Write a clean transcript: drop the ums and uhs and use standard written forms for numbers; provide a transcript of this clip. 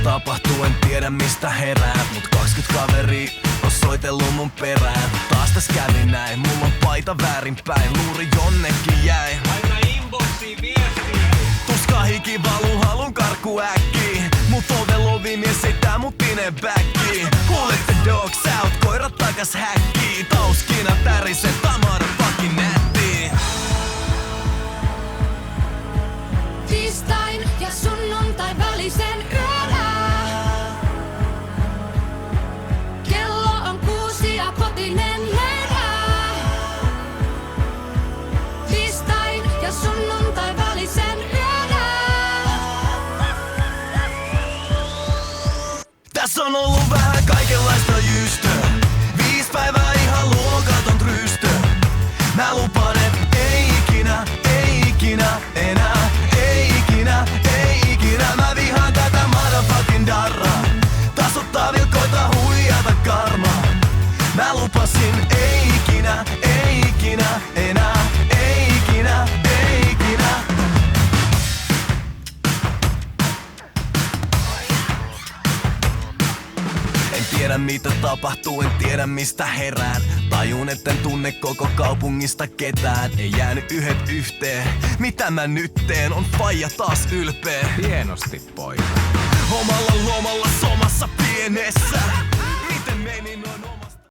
tapahtuu, en tiedä mistä herää. Mut 20 kaveria on soitellut mun perään. Taas täs kävi näin, mulla on paita väärinpäin. Luuri jonnekin jäi. Aina inboxiin viestiä. Tuska hiki valuu, halun karkku äkkii. Mut ovelovi mies heittää mut inebackiin. Kuulette dogs out, koirat takas häkkii. Tauskina tärisee, tamara fucking nättii. Tiistain ja sunnuntai välisen yönä. Kello on 6 ja kotinen herää. Tiistain ja sunnuntai välisen yönä. Tässä on ollut vähän kaikenlaista jystöä. 5 päivää ihan luokaton trystö. Mä lupaan, et ei ikinä enää. Ei ikinä, mä vihaan tätä motherfucking darraa. Tasottaa vilkoita huijata karmaa. Mä lupasin, ei ikinä enää. Ei ikinä. En tiedä mitä tapahtuu, en tiedä mistä herään. Tajun etten tunne koko kaupungista ketään. Ei jäänyt yhdet yhteen. Mitä mä nyt teen? On faija taas ylpeä. Hienosti poika. Omalla lomalla somassa pienessä. Miten meni noin